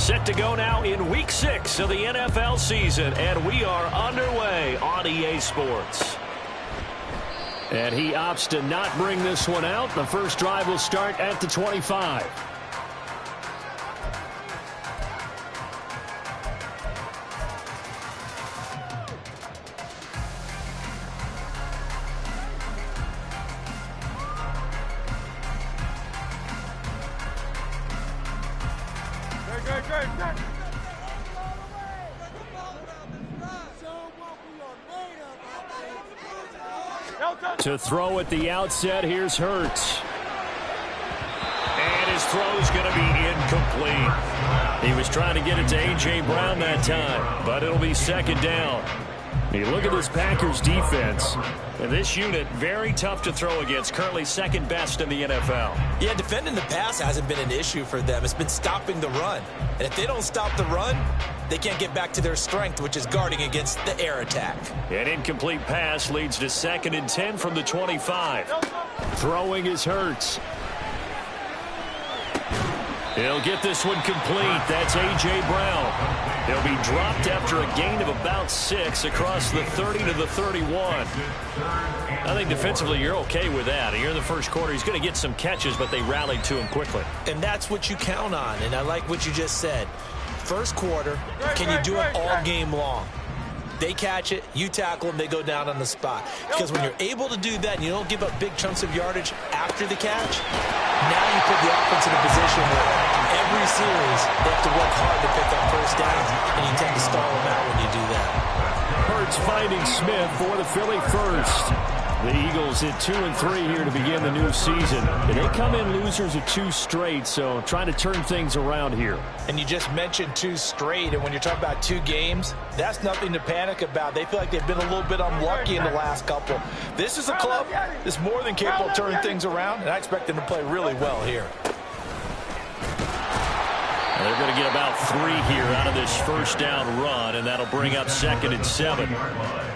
Set to go now in Week 6 of the NFL season, and we are underway on EA Sports. And he opts to not bring this one out. The first drive will start at the 25. To throw at the outset, here's Hurts. And his throw's going to be incomplete. He was trying to get it to A.J. Brown that time, but it'll be second down. You look at this Packers defense, and this unit, very tough to throw against, currently second best in the NFL. Yeah, defending the pass hasn't been an issue for them. It's been stopping the run. And if they don't stop the run, they can't get back to their strength, which is guarding against the air attack. An incomplete pass leads to 2nd and 10 from the 25. Throwing is Hurts. He'll get this one complete. That's A.J. Brown. He'll be dropped after a gain of about 6 across the 30 to the 31. I think defensively you're okay with that. Here in the first quarter, he's going to get some catches, but they rallied to him quickly. And that's what you count on, and I like what you just said. First quarter, can you do it all game long? They catch it, you tackle them, they go down on the spot. Because when you're able to do that and you don't give up big chunks of yardage after the catch, now you put the offense in a position where every series they have to work hard to pick up first downs, and you tend to stall them out when you do that. Hurts finding Smith for the Philly first. The Eagles at 2-3 here to begin the new season. And they come in losers of 2 straight, so trying to turn things around here. And you just mentioned 2 straight, and when you're talking about 2 games, that's nothing to panic about. They feel like they've been a little bit unlucky in the last couple. This is a club that's more than capable of turning things around, and I expect them to play really well here. They're going to get about 3 here out of this first down run, and that'll bring up 2nd and 7.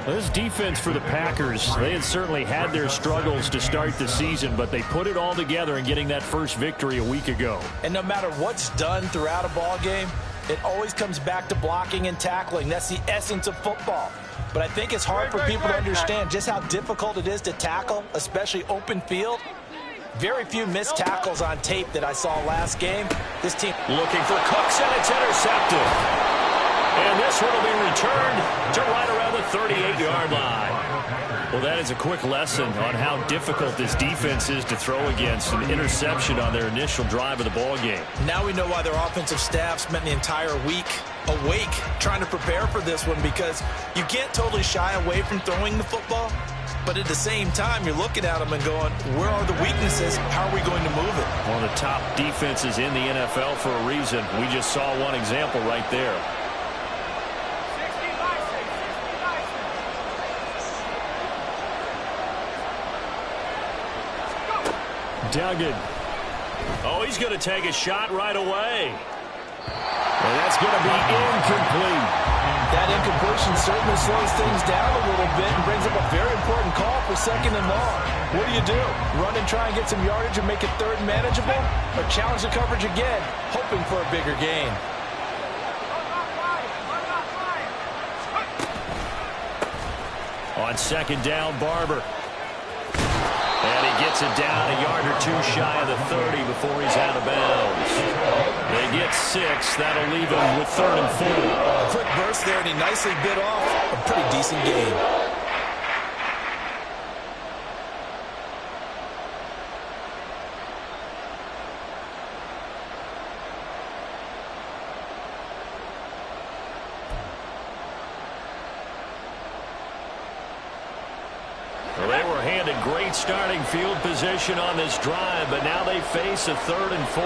This defense for the Packers, they had certainly had their struggles to start the season, but they put it all together in getting that first victory a week ago. And no matter what's done throughout a ball game, it always comes back to blocking and tackling. That's the essence of football. But I think it's hard for people to understand just how difficult it is to tackle, especially open field. Very few missed tackles on tape that I saw last game. This team looking for Cooks, and it's intercepted. And this one will be returned to right around the 38-yard line. Well, that is a quick lesson on how difficult this defense is to throw against. An interception on their initial drive of the ball game. Now we know why their offensive staff spent the entire week awake trying to prepare for this one, because you can't totally shy away from throwing the football. But at the same time, you're looking at them and going, where are the weaknesses? How are we going to move it? One of the top defenses in the NFL for a reason. We just saw one example right there. Duggan. Oh, he's going to take a shot right away. And that's going to be incomplete. That incompletion certainly slows things down a little bit and brings up a very important call for 2nd and long. What do? Run and try and get some yardage and make it 3rd and manageable? Or challenge the coverage again, hoping for a bigger gain? On 2nd down, Barber. And he gets it down a yard or 2 shy of the 30 before he's out of bounds. They get 6. That'll leave him with 3rd and 4. Quick burst there, and he nicely bit off a pretty decent gain. Well, they were handed great starting field position on this drive, but now they face a 3rd and 4.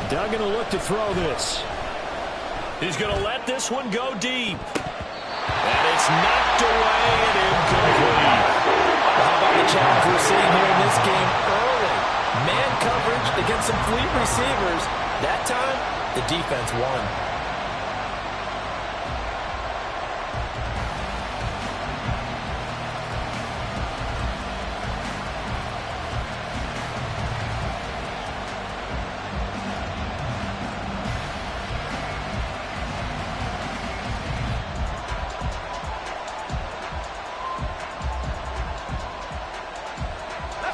Duggan will look to throw this. He's going to let this one go deep. And it's knocked away and incomplete. How about the challenge we're seeing here in this game early? Man coverage against some fleet receivers. That time, the defense won.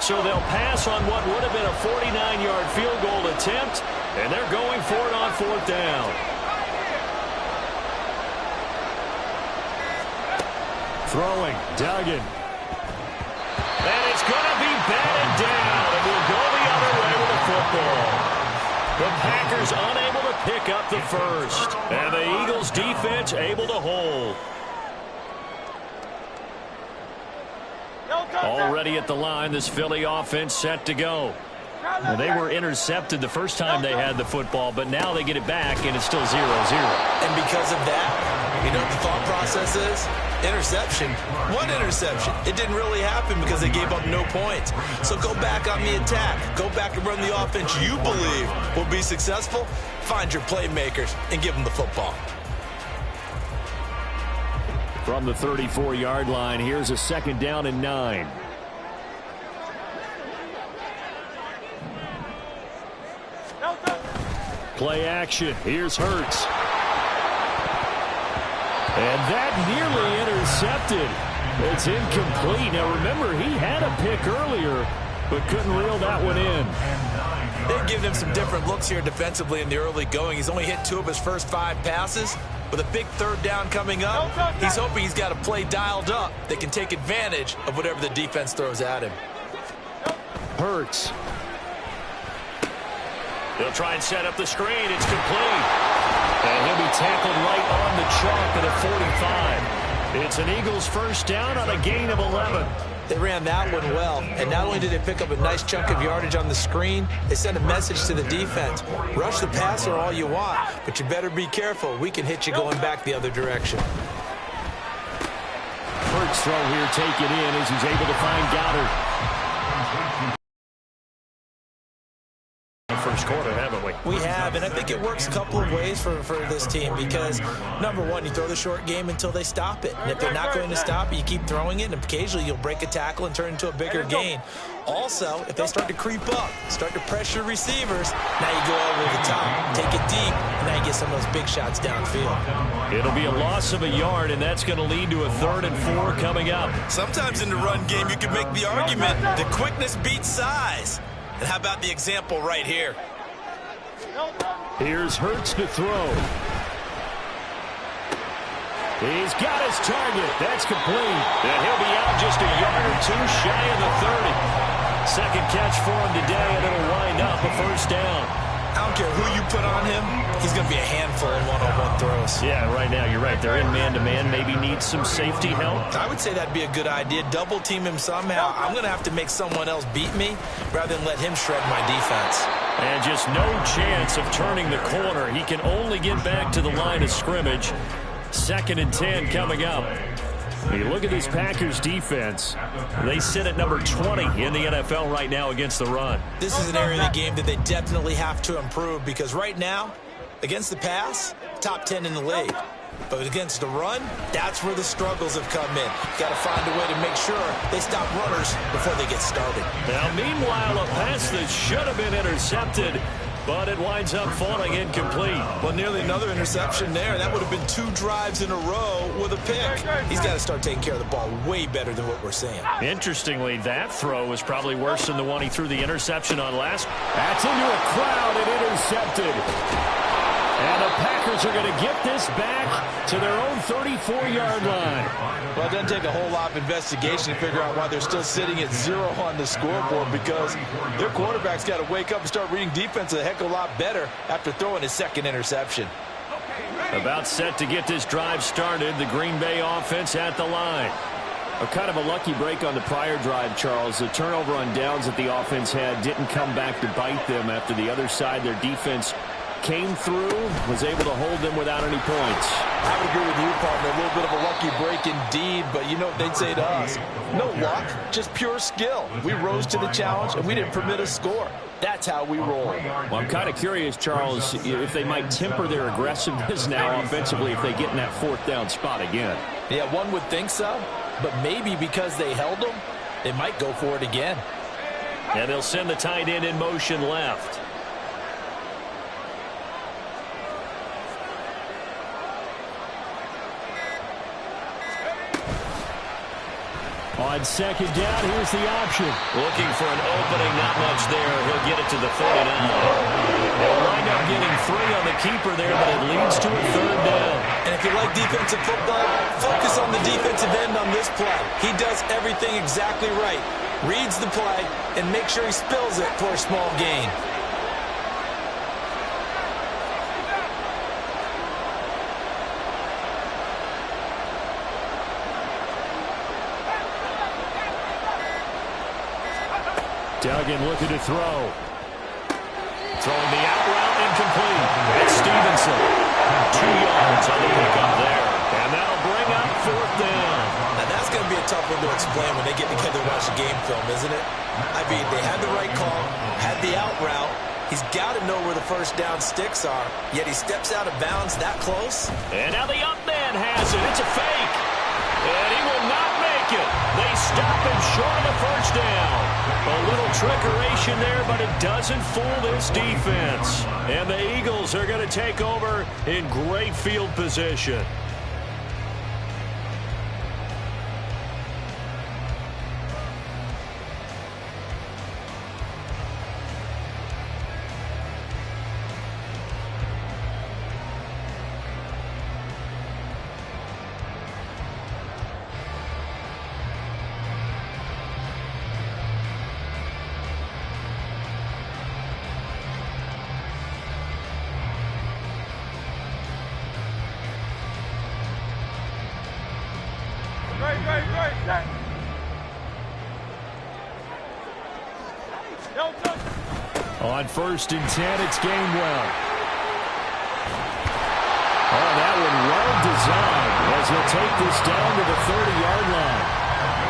so they'll pass on what would have been a 49-yard field goal attempt, and they're going for it on 4th down. Throwing, Duggan. And it's going to be batted down, and we'll go the other way with the football. The Packers unable to pick up the first, and the Eagles defense able to hold. Already at the line, this Philly offense set to go. Well, they were intercepted the first time they had the football, but now they get it back, and it's still 0-0. And because of that, you know what the thought process is? Interception. One interception. It didn't really happen because they gave up no points. So go back on the attack. Go back and run the offense you believe will be successful. Find your playmakers and give them the football. From the 34-yard line, here's a 2nd down and 9. Play action. Here's Hurts. And that nearly intercepted. It's incomplete. Now, remember, he had a pick earlier, but couldn't reel that one in. They've given him some different looks here defensively in the early going. He's only hit 2 of his first 5 passes. With a big 3rd down coming up, he's hoping he's got a play dialed up that can take advantage of whatever the defense throws at him. Hurts. They'll try and set up the screen. It's complete. And he'll be tackled right on the chalk at the 45. It's an Eagles first down on a gain of 11. They ran that one well, and not only did they pick up a nice chunk of yardage on the screen, they sent a message to the defense. Rush the passer all you want, but you better be careful. We can hit you going back the other direction. Hurts throw here, take it in as he's able to find Goddard. First quarter, haven't we? We have, and I think it works a couple of ways for this team because, number one, you throw the short game until they stop it. And if they're not going to stop it, you keep throwing it, and occasionally you'll break a tackle and turn it into a bigger gain. Also, if they start to creep up, start to pressure receivers, now you go over the top, take it deep, and now you get some of those big shots downfield. It'll be a loss of a yard, and that's going to lead to a 3rd and 4 coming up. Sometimes in the run game, you can make the argument that quickness beats size. And how about the example right here? Here's Hurts to throw. He's got his target. That's complete. And he'll be out just a yard or 2 shy of the 30. Second catch for him today, and it'll wind up a first down. I don't care who you put on him, he's going to be a handful in one-on-one throws. Yeah, right now you're right. They're in man-to-man. Maybe needs some safety help. I would say that'd be a good idea. Double team him somehow. I'm going to have to make someone else beat me rather than let him shred my defense. And just no chance of turning the corner. He can only get back to the line of scrimmage. 2nd and 10 coming up. You look at this Packers defense. They sit at number 20 in the NFL right now against the run. This is an area of the game that they definitely have to improve because right now, against the pass, top 10 in the league. But against the run, that's where the struggles have come in. Got to find a way to make sure they stop runners before they get started. Now, meanwhile, a pass that should have been intercepted, but it winds up falling incomplete. Well, nearly another interception there. That would have been 2 drives in a row with a pick. He's got to start taking care of the ball way better than what we're seeing. Interestingly, that throw was probably worse than the one he threw the interception on last. That's into a crowd and intercepted. And the Packers are going to get this back to their own 34-yard line. Well, it doesn't take a whole lot of investigation to figure out why they're still sitting at 0 on the scoreboard because their quarterback's got to wake up and start reading defense a heck of a lot better after throwing his 2nd interception. About set to get this drive started, the Green Bay offense at the line. A kind of a lucky break on the prior drive, Charles. The turnover on downs that the offense had didn't come back to bite them after the other side. Their defense came through, was able to hold them without any points. I would agree with you, partner. A little bit of a lucky break indeed, but you know what they'd say to us? No luck, just pure skill. We rose to the challenge, and we didn't permit a score. That's how we roll. Well, I'm kind of curious, Charles, if they might temper their aggressiveness now offensively if they get in that 4th down spot again. Yeah, one would think so, but maybe because they held them, they might go for it again. And they'll send the tight end in motion left. On second down, here's the option. Looking for an opening, not much there. He'll get it to the 39. They'll wind up getting 3 on the keeper there, but it leads to a third down. And if you like defensive football, focus on the defensive end on this play. He does everything exactly right. Reads the play and makes sure he spills it for a small gain. Duggan looking to throw. Throwing the out route, incomplete. It's Stevenson. 2 yards on the pickup there. And that'll bring up 4th down. Now that's going to be a tough one to explain when they get together and watch the game film, isn't it? I mean, they had the right call, had the out route. He's got to know where the first down sticks are, yet he steps out of bounds that close. And now the up man has it. It's a fake. And he will not make it. They stop him short of the first down. A little trickeration there, but it doesn't fool this defense. And the Eagles are going to take over in great field position. On 1st and 10, it's Gainwell. Oh, that one well designed as he'll take this down to the 30-yard line.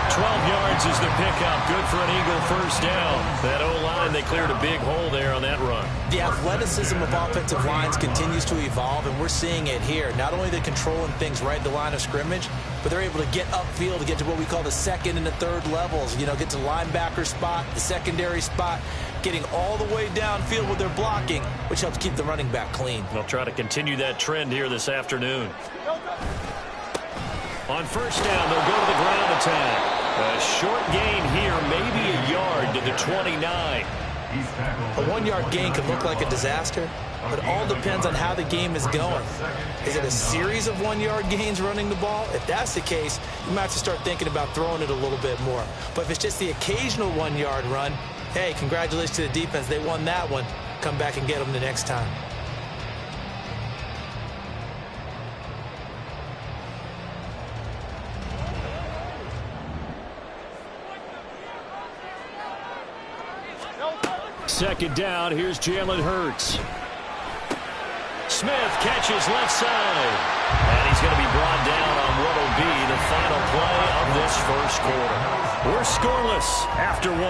12 yards is the pickup. Good for an Eagle first down. That O-line, they cleared a big hole there on that run. The athleticism of offensive lines continues to evolve, and we're seeing it here. Not only are they controlling things right at the line of scrimmage, but they're able to get upfield to get to what we call the 2nd and the 3rd levels. You know, get to linebacker spot, the secondary spot, getting all the way downfield with their blocking, which helps keep the running back clean. They'll try to continue that trend here this afternoon. On first down, they'll go to the ground attack. A short gain here, maybe a yard to the 29. A 1-yard gain can look like a disaster, but it all depends on how the game is going. Is it a series of 1-yard gains running the ball? If that's the case, you might have to start thinking about throwing it a little bit more. But if it's just the occasional 1-yard run, hey, congratulations to the defense. They won that one. Come back and get them the next time. Second down, here's Jalen Hurts. Smith catches left side. And he's going to be brought down on what will be the final play of this first quarter. We're scoreless after 1.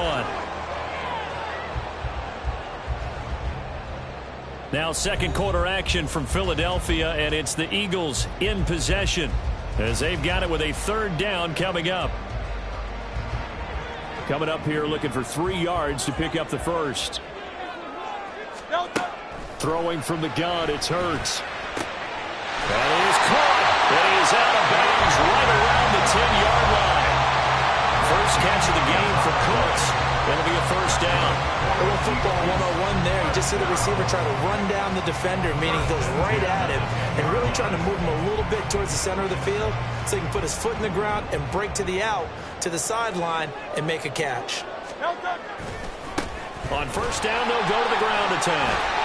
Now second quarter action from Philadelphia, and it's the Eagles in possession as they've got it with a 3rd down coming up. Coming up here looking for 3 yards to pick up the first. Throwing from the gun, it's Hurts. And he is caught. And he is out of bounds right around the 10-yard line. First catch of the game for Cooks. That'll be a first down. A little football 101 there. You just see the receiver try to run down the defender, meaning he goes right at him and really trying to move him a little bit towards the center of the field so he can put his foot in the ground and break to the out, to the sideline, and make a catch. On first down, they'll go to the ground attack.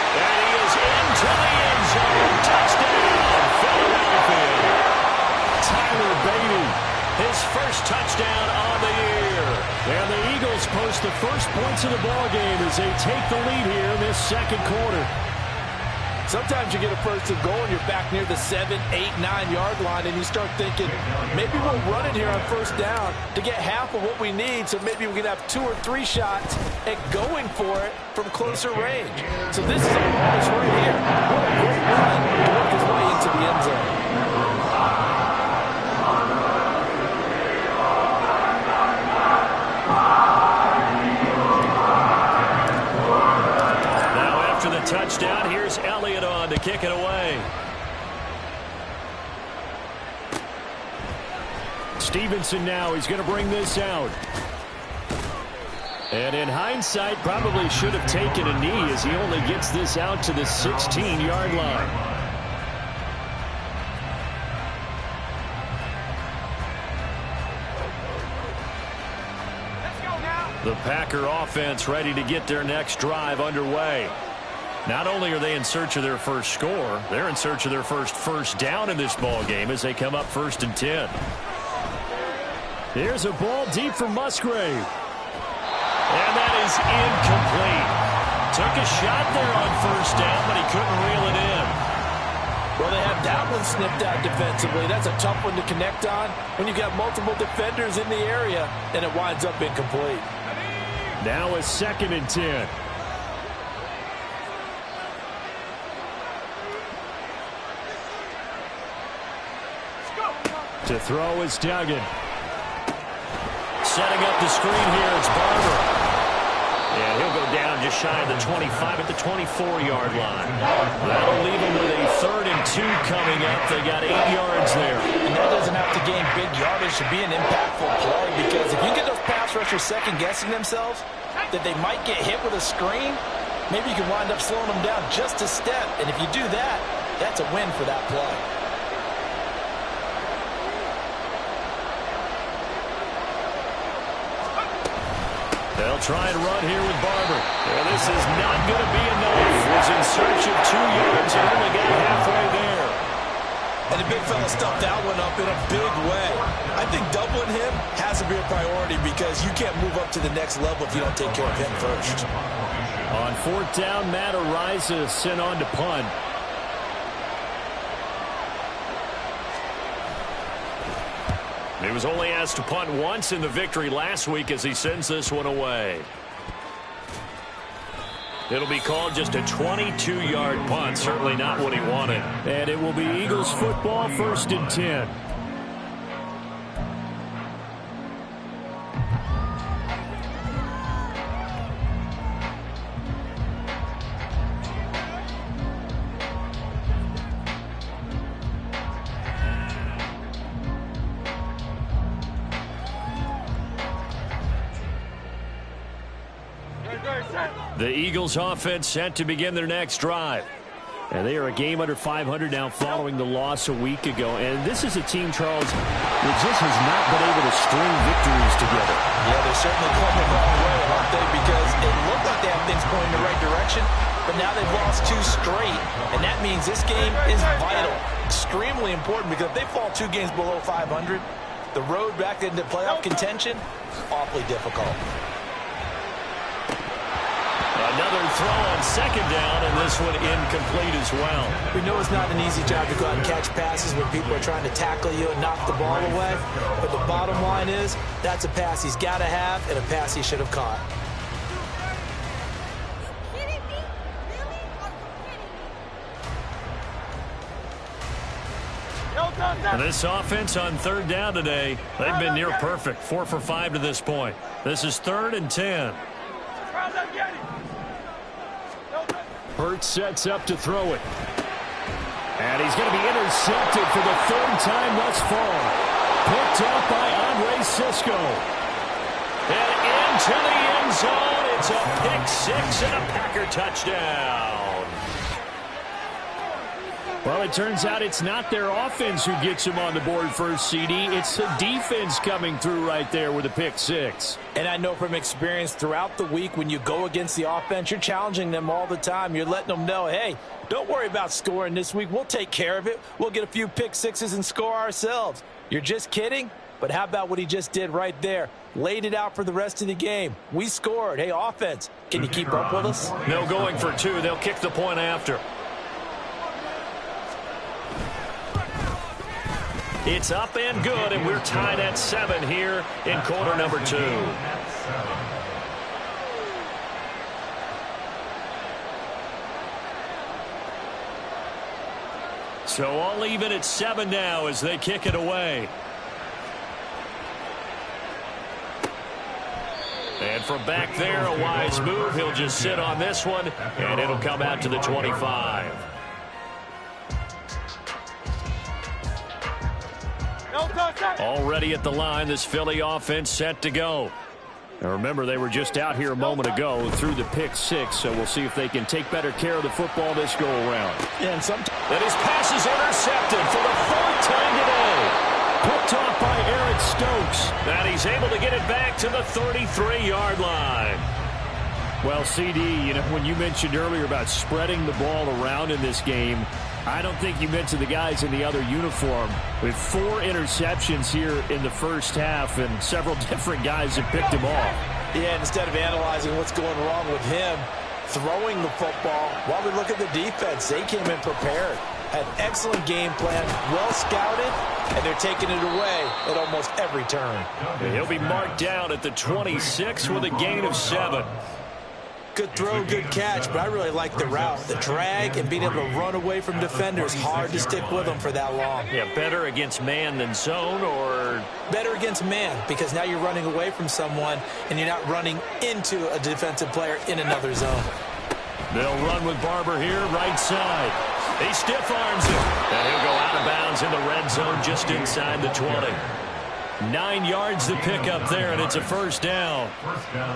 And he is into the end zone. Touchdown, Philadelphia. Tyler Beatty, his first touchdown on the year. And the Eagles post the first points of the ballgame as they take the lead here in this second quarter. Sometimes you get a first and goal and you're back near the 7, 8, 9-yard line and you start thinking, maybe we'll run it here on first down to get half of what we need, so maybe we can have 2 or 3 shots at going for it from closer range. So this is a bonus right here. What a great run to work his way into the end zone. Touchdown. Here's Elliott on to kick it away. Stevenson now is going to bring this out. And in hindsight, probably should have taken a knee as he only gets this out to the 16-yard line. The Packer offense ready to get their next drive underway. Not only are they in search of their first score, they're in search of their first down in this ball game as they come up 1st and 10. Here's a ball deep for Musgrave. And that is incomplete. Took a shot there on 1st down, but he couldn't reel it in. Well, they have that one snipped out defensively. That's a tough one to connect on when you've got multiple defenders in the area, and it winds up incomplete. Now a 2nd and 10. To throw is Duggan. Setting up the screen here, it's Barber. And he'll go down just shy of the 25 at the 24-yard line. That'll leave him with a 3rd and 2 coming up. They got 8 yards there. And that doesn't have to gain big yardage to be an impactful play, because if you get those pass rushers second-guessing themselves that they might get hit with a screen, maybe you can wind up slowing them down just a step. And if you do that, that's a win for that play. They'll try and run here with Barber. Well, this is not going to be enough. Was in search of 2 yards and only got halfway there. And the big fella stuffed that one up in a big way. I think doubling him has to be a priority, because you can't move up to the next level if you don't take care of him first. On 4th down, Matt Araiza sent on to punt. He was only asked to punt once in the victory last week as he sends this one away. It'll be called just a 22-yard punt. Certainly not what he wanted. And it will be Eagles football, 1st and 10. The Eagles offense set to begin their next drive. And they are a game under 500 now following the loss a week ago. And this is a team, Charles, that just has not been able to string victories together. Yeah, they're certainly coming a long way, aren't they? Because it looked like they have things going in the right direction, but now they've lost 2 straight. And that means this game is vital, extremely important, because if they fall 2 games below 500, the road back into playoff contention is awfully difficult. Another throw on 2nd down, and this one incomplete as well. We know it's not an easy job to go out and catch passes when people are trying to tackle you and knock the ball away. But the bottom line is, that's a pass he's got to have and a pass he should have caught. And this offense on 3rd down today, they've been near perfect. 4 for 5 to this point. This is 3rd and 10. Hurts sets up to throw it. And he's going to be intercepted for the 3rd time thus far. Picked up by Andre Cisco. And into the end zone. It's a pick-6 and a Packer touchdown. Well, it turns out it's not their offense who gets him on the board first, CD. It's the defense coming through right there with a pick-6. And I know from experience throughout the week, when you go against the offense, you're challenging them all the time. You're letting them know, hey, don't worry about scoring this week. We'll take care of it. We'll get a few pick-6s and score ourselves. You're just kidding? But how about what he just did right there? Laid it out for the rest of the game. We scored. Hey, offense, can you keep up with us? No going for 2. They'll kick the point after. It's up and good, and we're tied at 7 here in quarter number 2. So all even at 7 now as they kick it away. And from back there, a wise move. He'll just sit on this one, and it'll come out to the 25. Already at the line, this Philly offense set to go. Now remember, they were just out here a moment ago through the pick six, so we'll see if they can take better care of the football this go-around. Yeah, and that his pass is intercepted for the fourth time today. Picked off by Eric Stokes. And he's able to get it back to the 33-yard line. Well, CD, you know, when you mentioned earlier about spreading the ball around in this game, I don't think you mentioned the guys in the other uniform. With 4 interceptions here in the first half, and several different guys have picked him off. Yeah, and instead of analyzing what's going wrong with him, throwing the football, while we look at the defense, they came in prepared. Had an excellent game plan, well scouted, and they're taking it away at almost every turn. And he'll be marked down at the 26 with a gain of 7. Good throw, good catch, but I really like the route. The drag and being able to run away from defenders, hard to stick with them for that long. Yeah, better against man than zone, or? Better against man, because now you're running away from someone and you're not running into a defensive player in another zone. They'll run with Barber here, right side. He stiff arms him, and he'll go out of bounds in the red zone just inside the 20. 9 yards to pick up there, and it's a first down.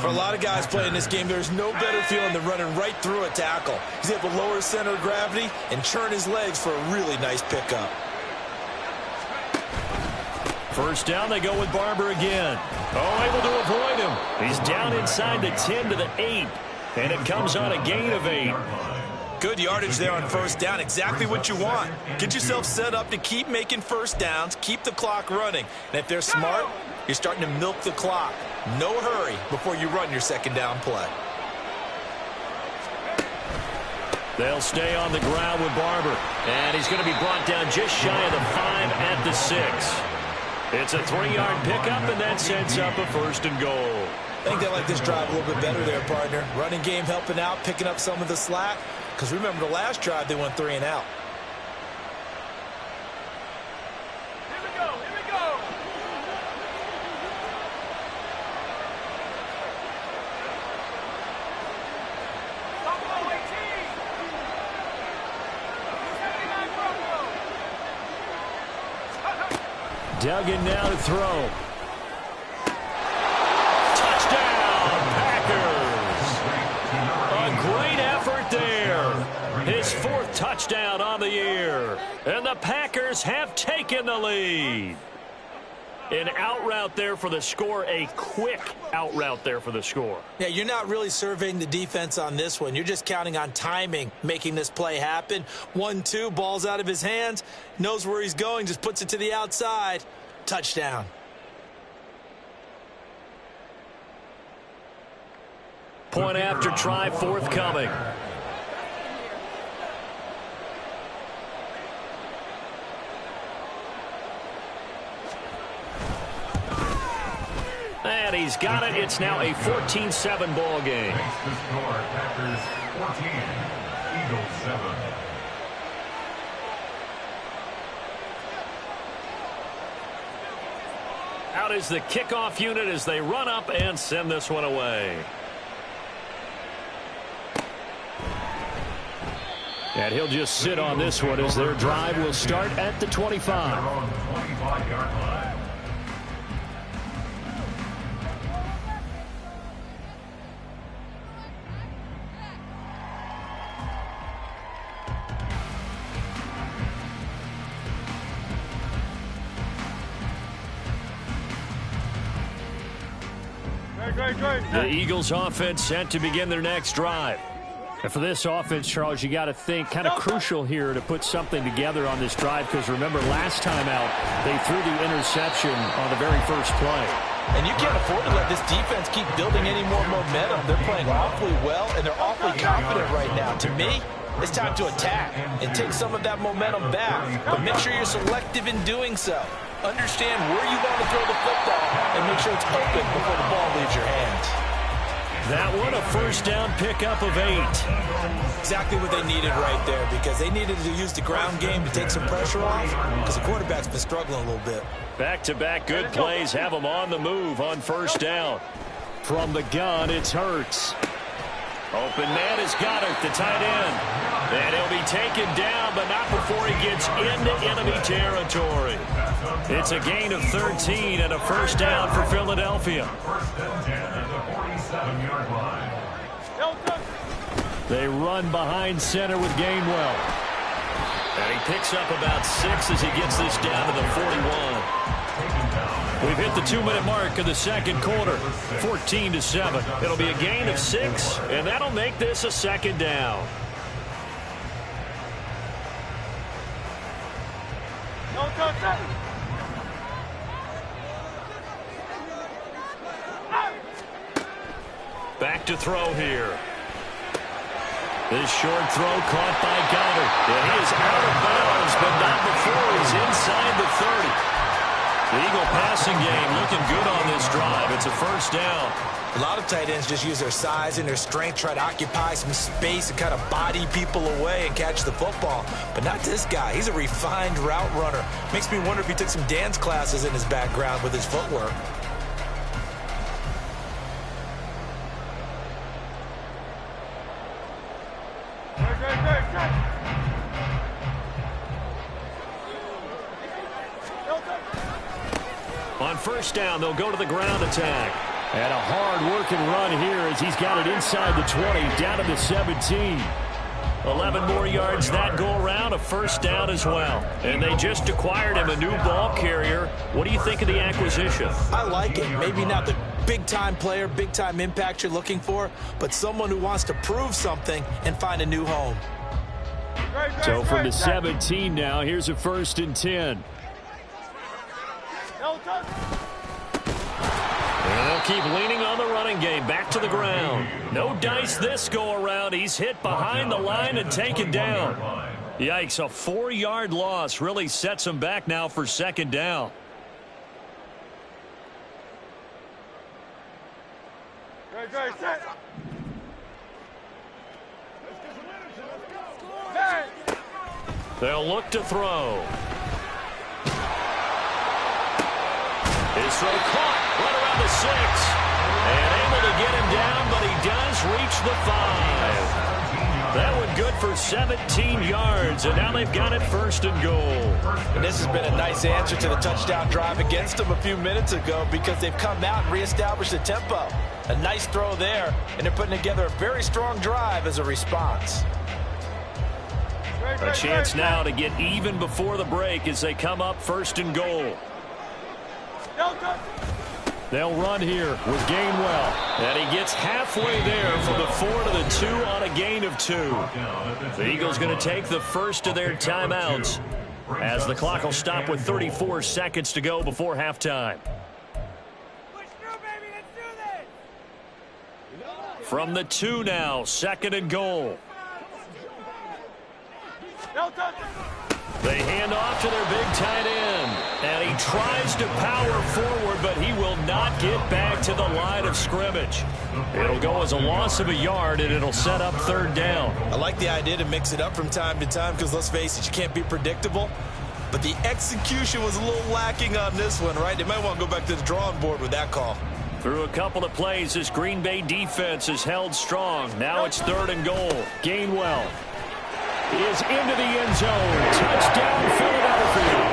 For a lot of guys playing this game, there's no better feeling than running right through a tackle. He's able to lower his center of gravity and churn his legs for a really nice pickup. First down, they go with Barber again. Oh, able to avoid him. He's down inside the 10 to the 8, and it comes on a gain of 8. Good yardage there on first down, exactly what you want. Get yourself set up to keep making first downs, keep the clock running. And if they're smart, you're starting to milk the clock. No hurry before you run your second down play. They'll stay on the ground with Barber. And he's going to be brought down just shy of the 5 at the 6. It's a 3-yard pickup, and that sets up a first and goal. I think they like this drive a little bit better there, partner. Running game helping out, picking up some of the slack. Because remember, the last drive, they went 3 and out. Here we go, here we go. Buffalo 18. 79 Buffalo. Duggan now to throw. Touchdown, Packers. A great effort there. His 4th touchdown on the year. And the Packers have taken the lead. An out route there for the score, a quick out route there for the score. Yeah, you're not really surveying the defense on this one. You're just counting on timing, making this play happen. 1-2, ball's out of his hands, knows where he's going, just puts it to the outside. Touchdown. Point after try forthcoming. And he's got it. It's now a 14-7 ball game. Makes the score Packers 14, Eagles 7. Out is the kickoff unit as they run up and send this one away. And he'll just sit on this one as their drive will start at the 25. 25-yard line. The Eagles offense set to begin their next drive. And for this offense, Charles, you got to think kind of crucial here to put something together on this drive, because remember, last time out, they threw the interception on the very first play. And you can't afford to let this defense keep building any more momentum. They're playing awfully well, and they're awfully confident right now. To me, it's time to attack and take some of that momentum back. But make sure you're selective in doing so. Understand where you want to throw the football and make sure it's open before the ball leaves your hands. That one, a first down pickup of 8. Exactly what they needed right there, because they needed to use the ground game to take some pressure off, because the quarterback's been struggling a little bit. Back-to-back good plays have them on the move on first down. From the gun, it's Hurts. Open man has got it, the tight end. And he'll be taken down, but not before he gets into enemy territory. It's a gain of 13 and a first down for Philadelphia. First and 10 at the 47-yard line. They run behind center with Gainwell. And he picks up about 6 as he gets this down to the 41. We've hit the 2-minute mark of the second quarter, 14-7. It'll be a gain of 6, and that'll make this a second down. Back to throw here. This short throw caught by Goddard. And he is out of bounds, but not before he's inside the 30. The Eagle passing game looking good on this drive. It's a first down. A lot of tight ends just use their size and their strength, try to occupy some space and kind of body people away and catch the football. But not this guy. He's a refined route runner. Makes me wonder if he took some dance classes in his background with his footwork. On first down, they'll go to the ground attack. And a hard-working run here as he's got it inside the 20, down to the 17. 11 more yards that go around, a first down as well. And they just acquired him a new ball carrier. What do you think of the acquisition? I like it. Maybe not the big-time player, big-time impact you're looking for, but someone who wants to prove something and find a new home. So from the 17 now, here's a first and 10. And they'll keep leaning on the running game. Back to the ground. No dice this go-around. He's hit behind the line and taken down. Yikes, a 4-yard loss really sets him back now for second down. They'll look to throw. His throw caught right around the 6. And able to get him down, but he does reach the 5. That one good for 17 yards, and now they've got it first and goal. And this has been a nice answer to the touchdown drive against them a few minutes ago because they've come out and reestablished the tempo. A nice throw there, and they're putting together a very strong drive as a response. A chance now to get even before the break as they come up first and goal. They'll run here with Gainwell. And he gets halfway there from the 4 to the 2 on a gain of 2. The Eagles going to take the first of their timeouts as the clock will stop with 34 seconds to go before halftime. From the 2 now, second and goal. They hand off to their big tight end. And he tries to power forward, but he will not get back to the line of scrimmage. It'll go as a loss of a yard, and it'll set up third down. I like the idea to mix it up from time to time because, let's face it, you can't be predictable. But the execution was a little lacking on this one, right? They might want to go back to the drawing board with that call. Through a couple of plays, this Green Bay defense is held strong. Now it's third and goal. Gainwell is into the end zone. Touchdown, Philadelphia.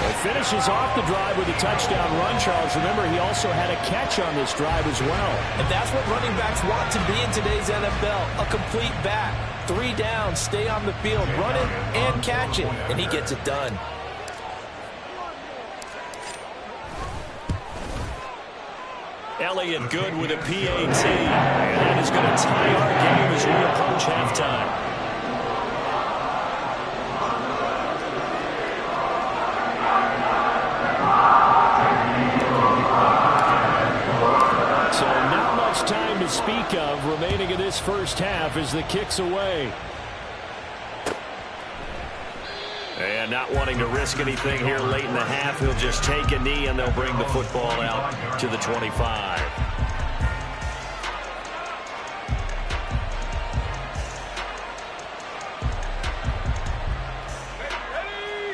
It finishes off the drive with a touchdown run, Charles. Remember, he also had a catch on this drive as well. And that's what running backs want to be in today's NFL, a complete back. 3 down, stay on the field, run it and catch it, and he gets it done. Elliott good with a PAT. And that is going to tie our game as we approach halftime. So not much time to speak of remaining in this first half as the kick's away. And not wanting to risk anything here late in the half, he'll just take a knee and they'll bring the football out to the 25.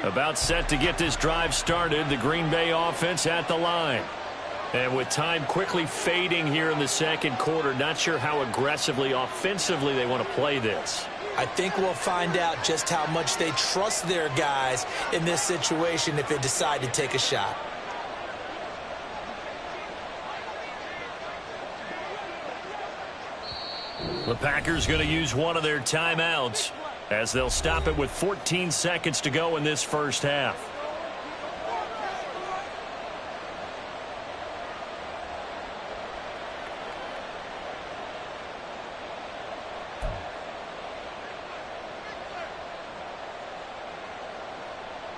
About set to get this drive started, the Green Bay offense at the line. And with time quickly fading here in the second quarter, not sure how aggressively, offensively they want to play this. I think we'll find out just how much they trust their guys in this situation if they decide to take a shot. The Packers going to use one of their timeouts as they'll stop it with 14 seconds to go in this first half.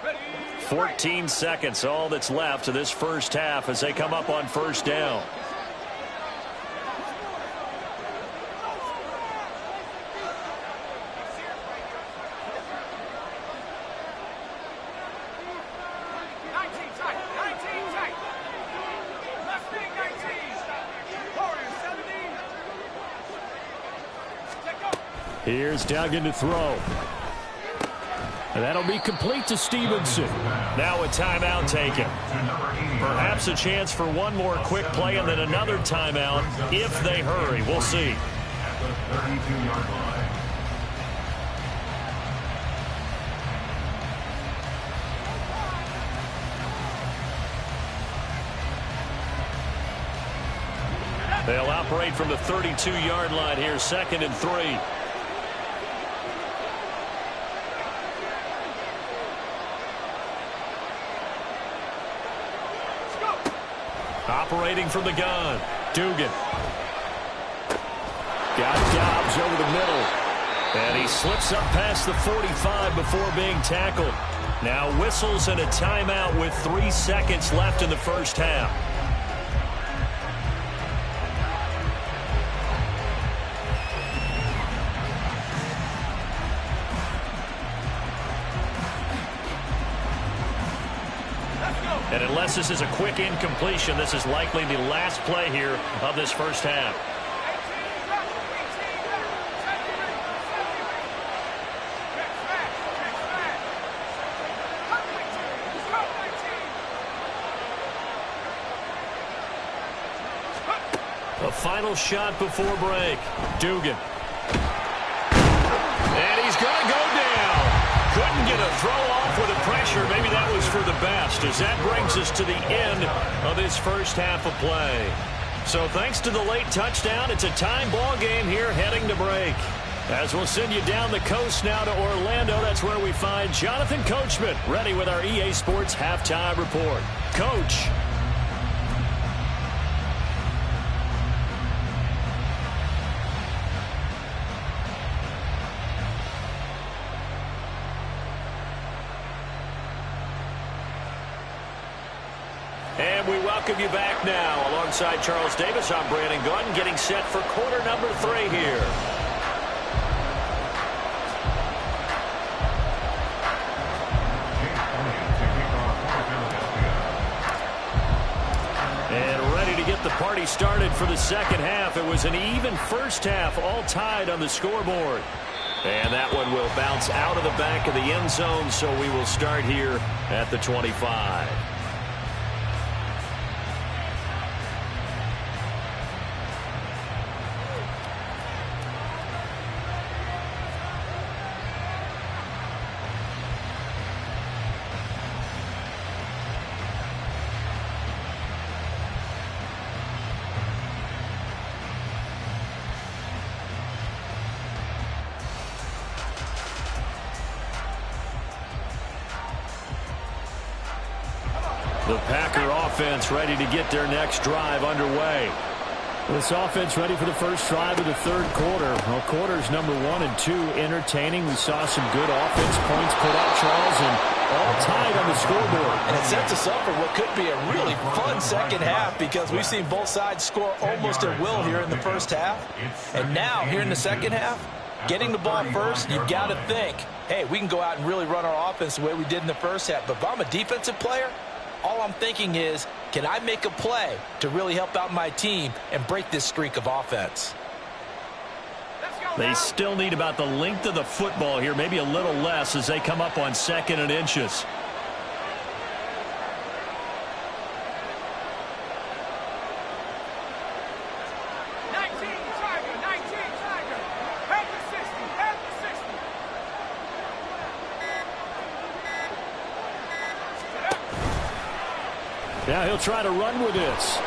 Ready. 14 seconds, all that's left to this first half as they come up on first down. Here's Duggan to throw. And that'll be complete to Stevenson. Now a timeout taken. Perhaps a chance for one more quick play and then another timeout if they hurry. We'll see. At the 32-yard line. They'll operate from the 32-yard line here, 2nd and 3. Operating from the gun, Dugan. Got Dobbs over the middle. And he slips up past the 45 before being tackled. Now whistles and a timeout with 3 seconds left in the first half. And unless this is a quick incompletion, this is likely the last play here of this first half. A final shot before break. Dugan. And he's going to go down. Couldn't get a throw off with the pressure. Maybe that was for the best, as that brings us to the end of this first half of play. So thanks to the late touchdown, it's a time ball game here heading to break. As we'll send you down the coast now to Orlando, that's where we find Jonathan Coachman ready with our EA Sports Halftime Report. Coach. And we welcome you back now. Alongside Charles Davis, I'm Brandon Gunn, getting set for quarter number 3 here. And ready to get the party started for the second half. It was an even first half, all tied on the scoreboard. And that one will bounce out of the back of the end zone, so we will start here at the 25. The Packer offense ready to get their next drive underway. This offense ready for the first drive of the third quarter. Well, quarters number 1 and 2 entertaining. We saw some good offense points put up, Charles, and all tied on the scoreboard. And it sets us up for what could be a really fun second half, because we've seen both sides score almost at will here in the first half. And now, here in the second half, getting the ball first, you've got to think, hey, we can go out and really run our offense the way we did in the first half. But if I'm a defensive player, all I'm thinking is, can I make a play to really help out my team and break this streak of offense? They still need about the length of the football here, maybe a little less as they come up on 2nd and inches. Now he'll try to run with this.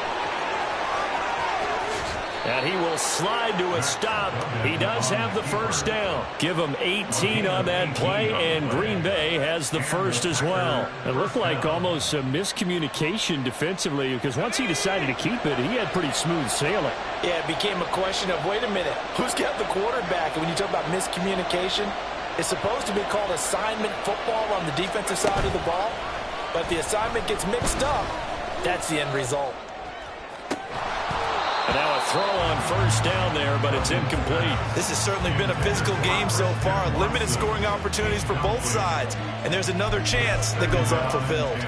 And he will slide to a stop. He does have the first down. Give him 18 on that play, and Green Bay has the first as well. It looked like almost a miscommunication defensively, because once he decided to keep it, he had pretty smooth sailing. Yeah, it became a question of, wait a minute, who's got the quarterback? And when you talk about miscommunication, it's supposed to be called assignment football on the defensive side of the ball. But if the assignment gets mixed up, that's the end result. And now a throw on first down there, but it's incomplete. This has certainly been a physical game so far. Limited scoring opportunities for both sides. And there's another chance that goes unfulfilled.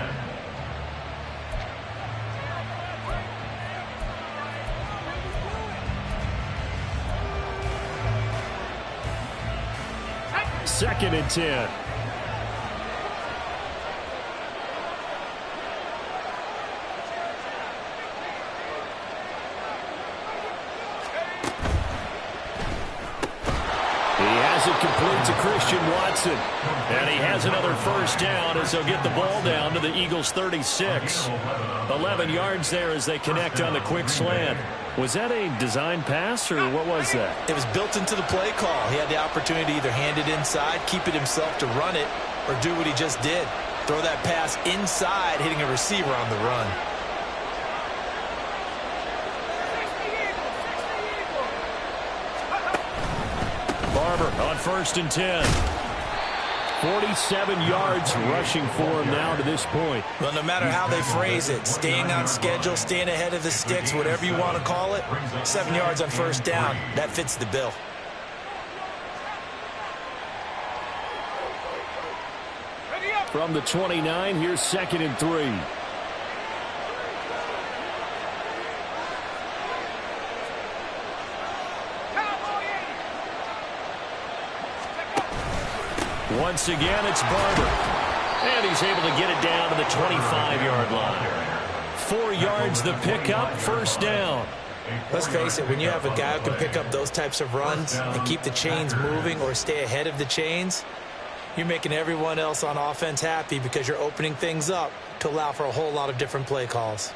Second and 10. It complete to Christian Watson. And he has another first down as they'll get the ball down to the Eagles' 36. 11 yards there as they connect on the quick slant. Was that a design pass, or what was that? It was built into the play call. He had the opportunity to either hand it inside, keep it himself to run it, or do what he just did. Throw that pass inside, hitting a receiver on the run. On first and 10. 47 yards rushing for him now to this point. Well, no matter how they phrase it, staying on schedule, staying ahead of the sticks, whatever you want to call it, 7 yards on first down, that fits the bill. From the 29, here's second and 3. Once again, it's Barber. And he's able to get it down to the 25-yard line. 4 yards the pickup, first down. Let's face it, when you have a guy who can pick up those types of runs and keep the chains moving or stay ahead of the chains, you're making everyone else on offense happy because you're opening things up to allow for a whole lot of different play calls.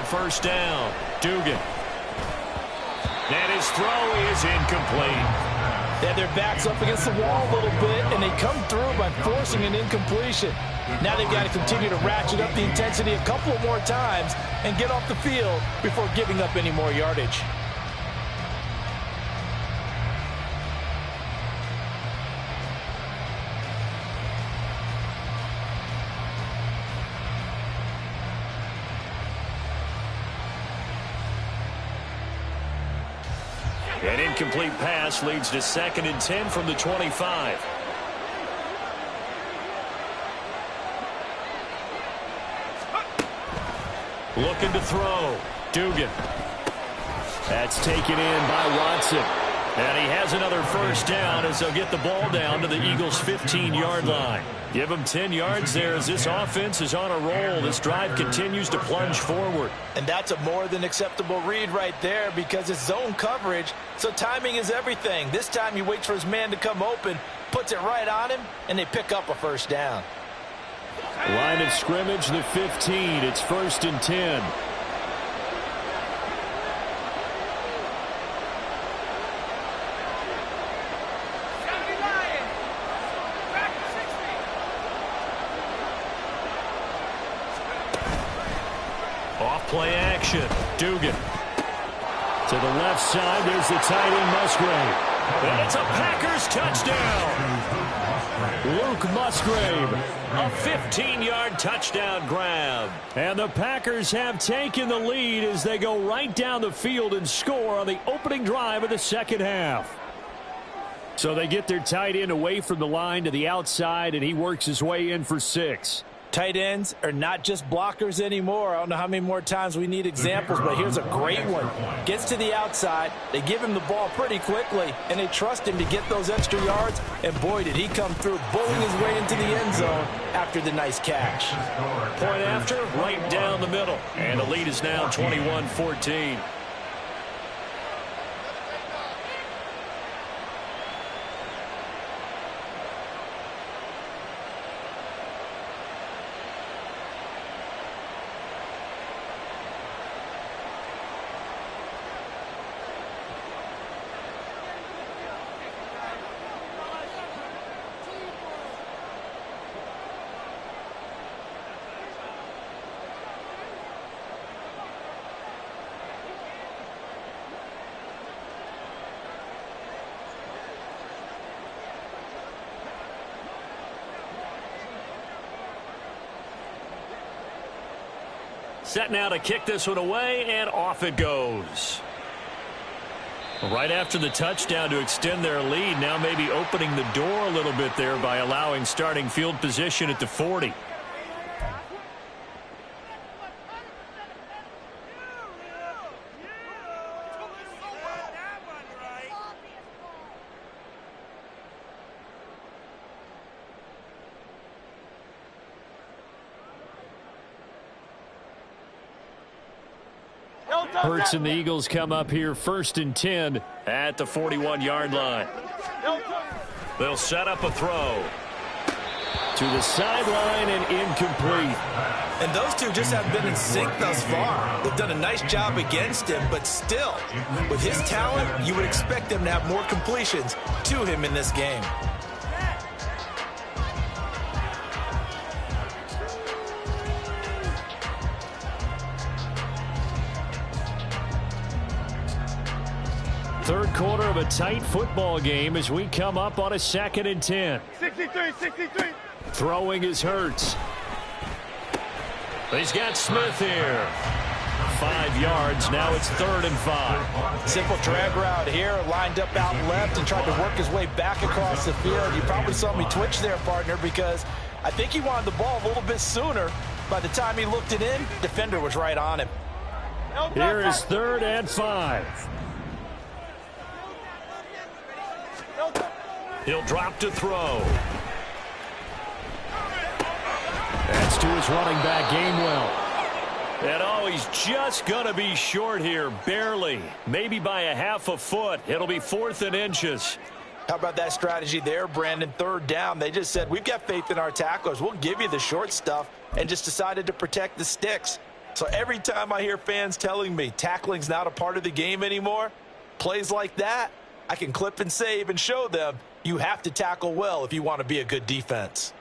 First down, Dugan. And his throw is incomplete. Yeah, their back's up against the wall a little bit, and they come through by forcing an incompletion. Now they've got to continue to ratchet up the intensity a couple more times and get off the field before giving up any more yardage. An incomplete pass leads to second and 10 from the 25. Looking to throw. Dugan. That's taken in by Watson. And he has another first down as they'll get the ball down to the Eagles' 15-yard line. Give them 10 yards there as this offense is on a roll. This drive continues to plunge forward. And that's a more than acceptable read right there because it's zone coverage, so timing is everything. This time he waits for his man to come open, puts it right on him, and they pick up a first down. Line of scrimmage, the 15. It's first and 10. Play action. Dugan. To the left side, there's the tight end, Musgrave. And it's a Packers touchdown. Luke Musgrave. A 15-yard touchdown grab. And the Packers have taken the lead as they go right down the field and score on the opening drive of the second half. So they get their tight end away from the line to the outside, and he works his way in for 6. Tight ends are not just blockers anymore. I don't know how many more times we need examples, but here's a great one. Gets to the outside, they give him the ball pretty quickly, and they trust him to get those extra yards, and boy, did he come through, bowling his way into the end zone after the nice catch. Point after, right down the middle, and the lead is now 21-14. Set now to kick this one away, and off it goes. Right after the touchdown to extend their lead, now maybe opening the door a little bit there by allowing starting field position at the 40. Hurts and the Eagles come up here 1st and 10 at the 41-yard line. They'll set up a throw. To the sideline and incomplete. And those two just have been in sync thus far. They've done a nice job against him, but still, with his talent, you would expect them to have more completions to him in this game. Third quarter of a tight football game as we come up on a 2nd and 10. 63. Throwing is Hurts. He's got Smith here. 5 yards. Now it's 3rd and 5. Simple drag route here, lined up out left and tried to work his way back across the field. You probably saw me twitch there, partner, because I think he wanted the ball a little bit sooner. By the time he looked it in, defender was right on him. Here is 3rd and 5. He'll drop to throw. That's to his running back, Gainwell. And he's just going to be short here, barely. Maybe by a half a foot. It'll be 4th and inches. How about that strategy there, Brandon? 3rd down. They just said, we've got faith in our tacklers. We'll give you the short stuff, and just decided to protect the sticks. So every time I hear fans telling me tackling's not a part of the game anymore, plays like that, I can clip and save and show them you have to tackle well if you want to be a good defense.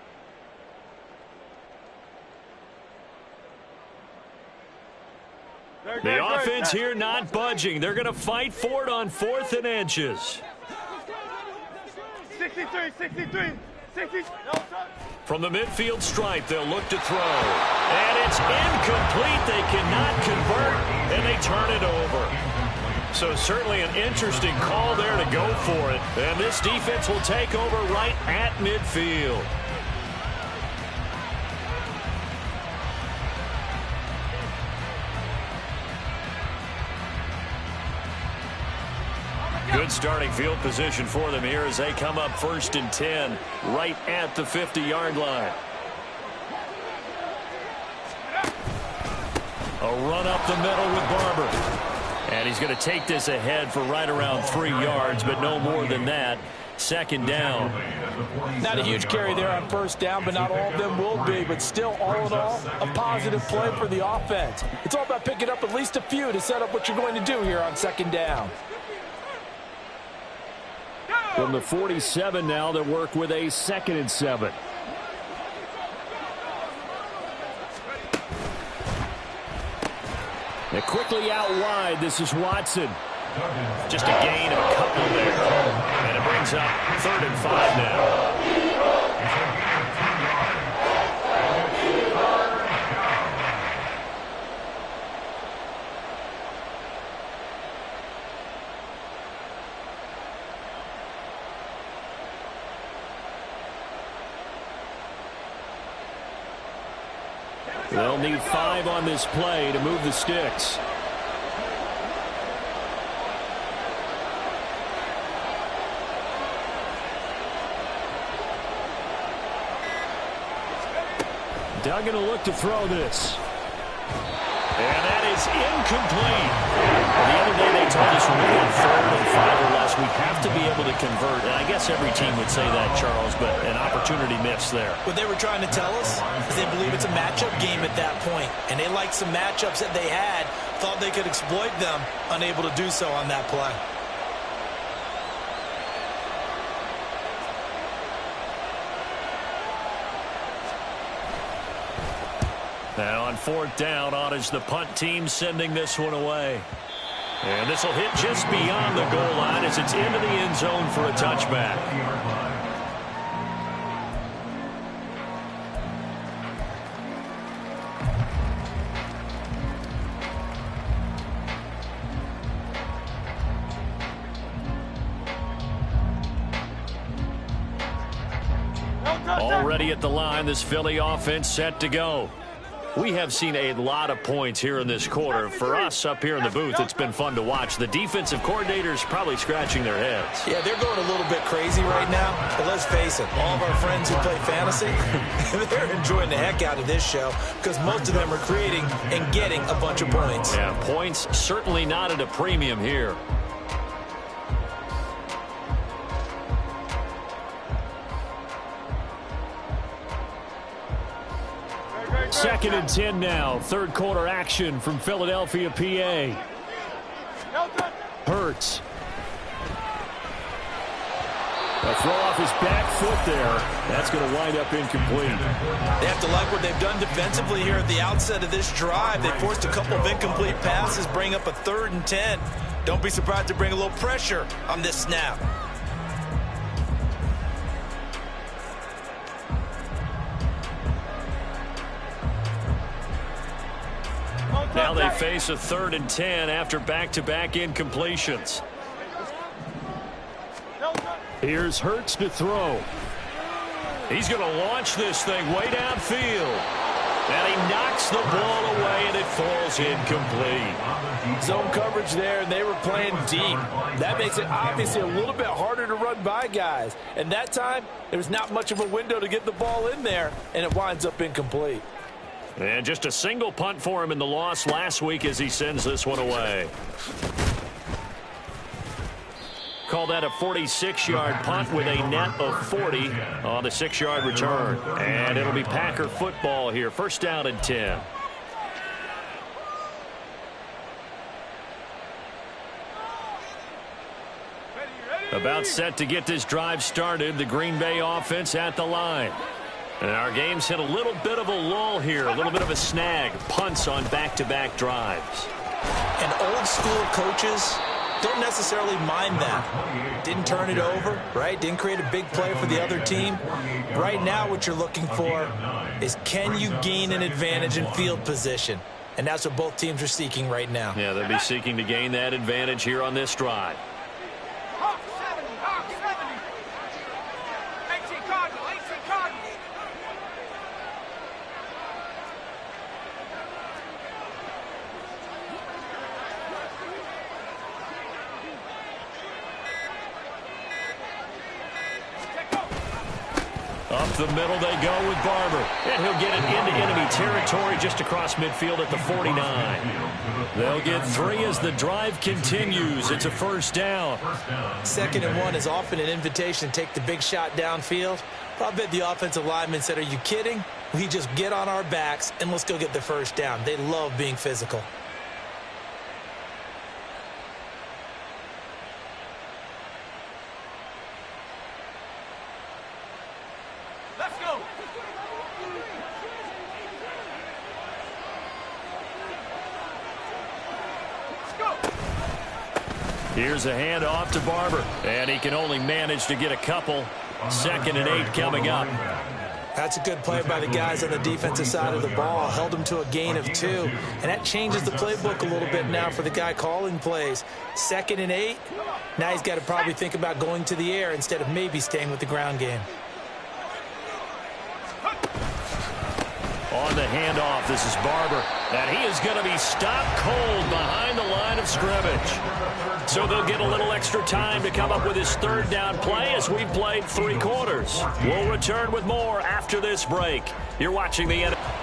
The offense here not budging. They're going to fight for it on 4th and inches. 63. From the midfield stripe, they'll look to throw. And it's incomplete. They cannot convert, and they turn it over. So certainly an interesting call there to go for it. And this defense will take over right at midfield. Good starting field position for them here as they come up 1st and 10 right at the 50-yard line. A run up the middle with Barber. And he's going to take this ahead for right around 3 yards, but no more than that. 2nd down. Not a huge carry there on 1st down, but not all of them will be. But still, all in all, a positive play for the offense. It's all about picking up at least a few to set up what you're going to do here on 2nd down. From the 47 now, they work with a 2nd and 7. They're quickly out wide. This is Watson. Just a gain of a couple there. And it brings up 3rd and 5 now. They'll need 5 on this play to move the sticks. Duggan will look to throw this. And that is incomplete. The other day they told us when we had 3rd and 5 or less, we have to be able to convert. And I guess every team would say that, Charles, but an opportunity missed there. What they were trying to tell us is they believe it's a matchup game at that point. And they liked some matchups that they had, thought they could exploit them, unable to do so on that play. Now on 4th down, on is the punt team sending this one away. And this will hit just beyond the goal line as it's into the end zone for a touchback. Already at the line, this Philly offense set to go. We have seen a lot of points here in this quarter. For us up here in the booth, it's been fun to watch. The defensive coordinators probably scratching their heads. Yeah, they're going a little bit crazy right now. But let's face it, all of our friends who play fantasy, they're enjoying the heck out of this show because most of them are creating and getting a bunch of points. Yeah, points certainly not at a premium here. Second and 10 now. 3rd quarter action from Philadelphia, PA. Hurts. A throw off his back foot there. That's going to wind up incomplete. They have to like what they've done defensively here at the outset of this drive. They forced a couple of incomplete passes, bring up a 3rd and 10. Don't be surprised to bring a little pressure on this snap. Now they face a 3rd and 10 after back-to-back incompletions. Here's Hurts to throw. He's going to launch this thing way downfield. And he knocks the ball away, and it falls incomplete. Zone coverage there, and they were playing deep. That makes it obviously a little bit harder to run by guys. And that time, there's not much of a window to get the ball in there, and it winds up incomplete. And just a single punt for him in the loss last week as he sends this one away. Call that a 46-yard punt with a net of 40 on the 6-yard return. And it'll be Packer football here. 1st down and 10. About set to get this drive started. The Green Bay offense at the line. And our game's hit a little bit of a lull here, a little bit of a snag. Punts on back-to-back drives. And old school coaches don't necessarily mind that. Didn't turn it over, right? Didn't create a big play for the other team. Right now what you're looking for is can you gain an advantage in field position? And that's what both teams are seeking right now. Yeah, they'll be seeking to gain that advantage here on this drive. Up the middle they go with Barber. And he'll get it into enemy territory just across midfield at the 49. They'll get 3 as the drive continues. It's a 1st down. 2nd and 1 is often an invitation to take the big shot downfield. But I bet the offensive lineman said, are you kidding? We just get on our backs and let's go get the 1st down. They love being physical. Here's a handoff to Barber. And he can only manage to get a couple. 2nd and 8 coming up. That's a good play by the guys on the defensive side of the ball. Held him to a gain of 2. And that changes the playbook a little bit now for the guy calling plays. 2nd and 8. Now he's got to probably think about going to the air instead of maybe staying with the ground game. On the handoff, this is Barber. And he is going to be stopped cold behind the line of scrimmage. So they'll get a little extra time to come up with his third down play as we've played 3 quarters. We'll return with more after this break. You're watching the NFL.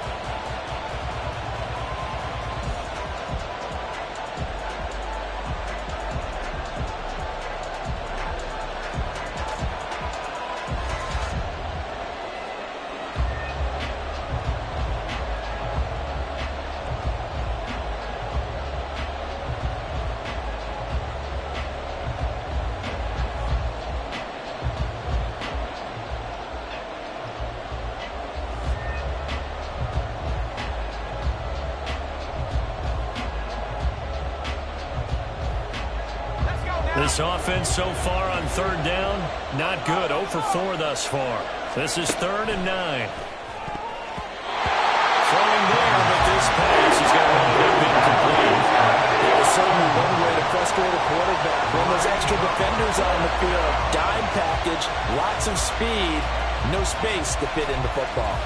This offense so far on third down, not good. 0 for 4 thus far. This is 3rd and 9. Throwing there, but this pass is going to wind up incomplete. There's certainly one way to frustrate a quarterback. When there's extra defenders on the field, dime package, lots of speed, no space to fit into football.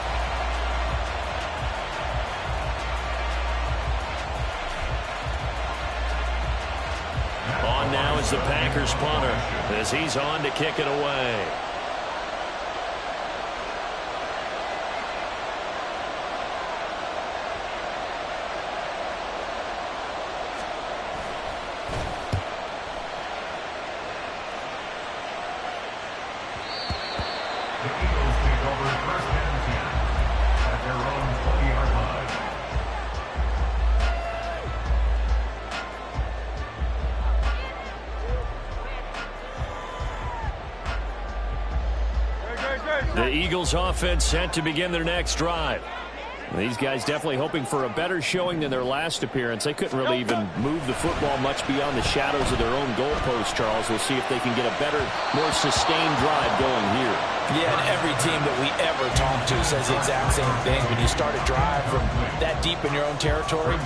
Now is the Packers punter as he's on to kick it away. The Eagles take over 1st and 10 at their own 20-yard line. The Eagles offense set to begin their next drive. These guys definitely hoping for a better showing than their last appearance. They couldn't really even move the football much beyond the shadows of their own goalpost, Charles. We'll see if they can get a better, more sustained drive going here. Yeah, and every team that we ever talk to says the exact same thing. When you start a drive from that deep in your own territory,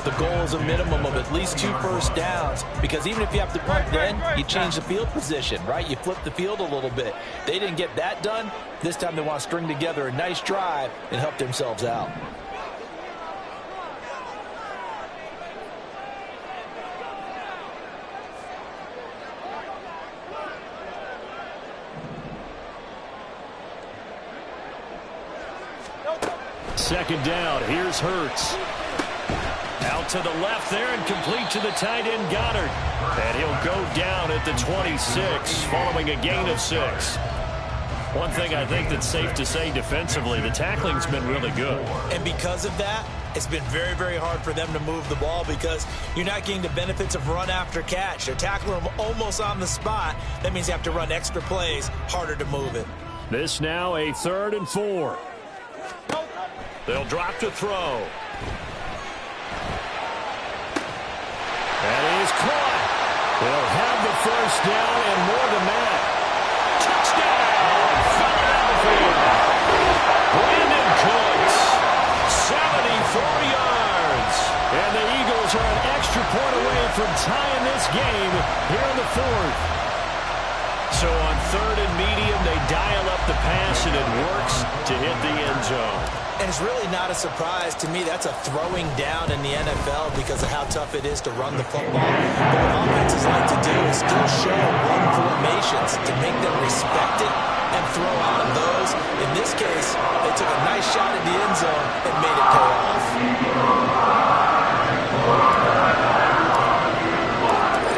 the goal is a minimum of at least 2 first downs, because even if you have to punt then, you change the field position, right? You flip the field a little bit. They didn't get that done. This time they want to string together a nice drive and help themselves out. Second down. Here's Hurts. Out to the left there and complete to the tight end Goddard. And he'll go down at the 26 following a gain of 6. One thing I think that's safe to say defensively, the tackling's been really good. And because of that, it's been very, very hard for them to move the ball because you're not getting the benefits of run after catch. They're tackling them almost on the spot. That means you have to run extra plays, harder to move it. This now a 3rd and 4. They'll drop to throw. That is caught. They'll have the first down and more than that. Touchdown! Philadelphia. Brandon Cooks, 74 yards. And the Eagles are an extra point away from tying this game here in the 4th. So on 3rd and medium, they dial up the pass, and it works to hit the end zone. And it's really not a surprise to me. That's a throwing down in the NFL because of how tough it is to run the football. But what offenses like to do is still show run formations to make them respect it and throw out of those. In this case, they took a nice shot at the end zone and made it pay off.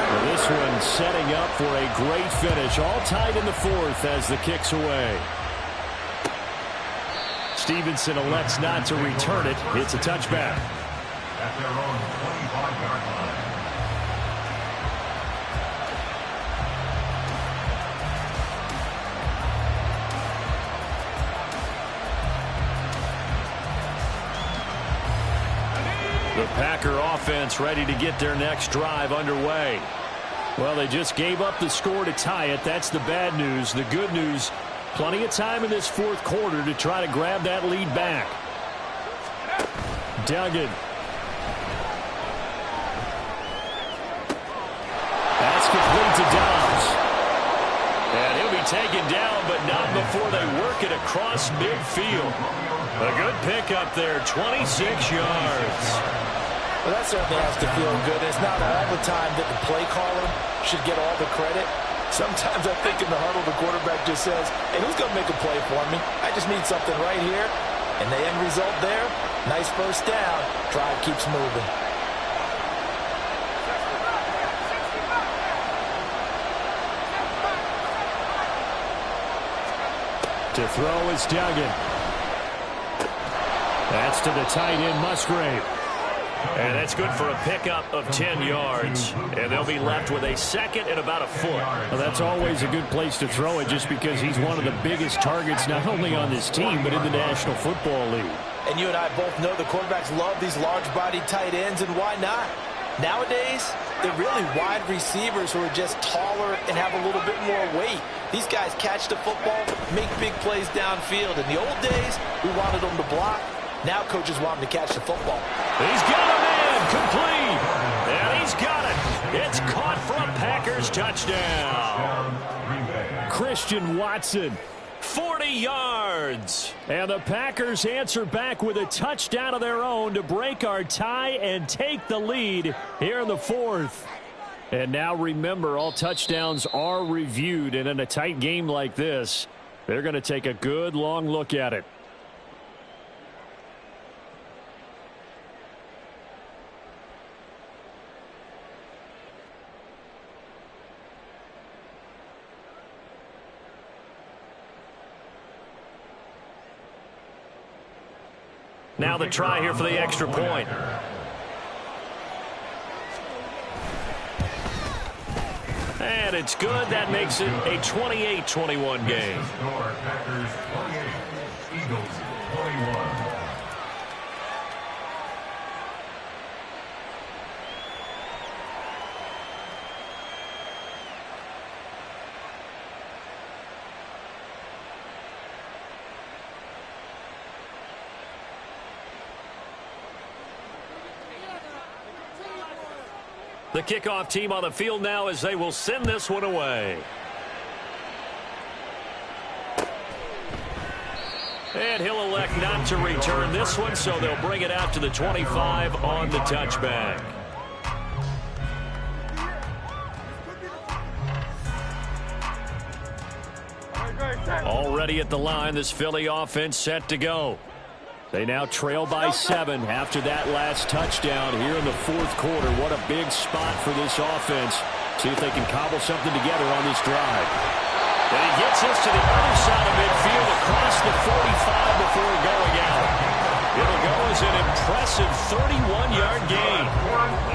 Well, this one setting up for a great finish. All tied in the 4th as the kick's away. Stevenson elects not to return it. It's a touchback. At their own 25-yard line. The Packer offense ready to get their next drive underway. Well, they just gave up the score to tie it. That's the bad news. The good news, plenty of time in this 4th quarter to try to grab that lead back. Duggan. That's complete to Dobbs. And he'll be taken down, but not before they work it across midfield. A good pickup there, 26 yards. Well, that certainly has to feel good. It's not all the time that the play caller should get all the credit. Sometimes I think in the huddle, the quarterback just says, hey, who's going to make a play for me? I just need something right here. And the end result there, nice first down. Drive keeps moving. To throw is Duggan. That's to the tight end, Musgrave. And that's good for a pickup of 10 yards. And they'll be left with a second and about a foot. Well, that's always a good place to throw it just because he's one of the biggest targets not only on this team but in the National Football League. And you and I both know the quarterbacks love these large-bodied tight ends, and why not? Nowadays, they're really wide receivers who are just taller and have a little bit more weight. These guys catch the football, make big plays downfield. In the old days, we wanted them to block. Now coaches want him to catch the football. He's got a man, complete. And he's got it. It's caught for a Packers touchdown. Christian Watson. 40 yards. And the Packers answer back with a touchdown of their own to break our tie and take the lead here in the fourth. And now remember, all touchdowns are reviewed, and in a tight game like this, they're going to take a good long look at it. Now the try here for the extra point. And it's good. That makes it a 28-21 game. Packers 28, Eagles 21. The kickoff team on the field now as they will send this one away. And he'll elect not to return this one, so they'll bring it out to the 25 on the touchback. Already at the line, this Philly offense set to go. They now trail by 7 after that last touchdown here in the fourth quarter. What a big spot for this offense. See if they can cobble something together on this drive. And he gets this to the other side of midfield across the 45 before going out. It'll go as an impressive 31-yard gain.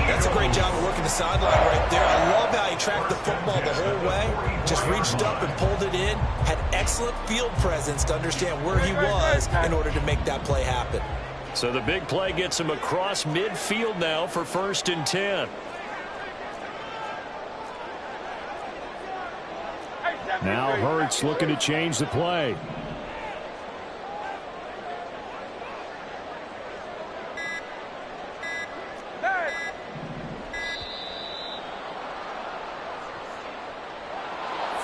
That's a great job of working the sideline right there. I love how he tracked the football the whole way. Just reached up and pulled it in. Had excellent field presence to understand where he was in order to make that play happen. So the big play gets him across midfield now for 1st and 10. Now Hurts looking to change the play.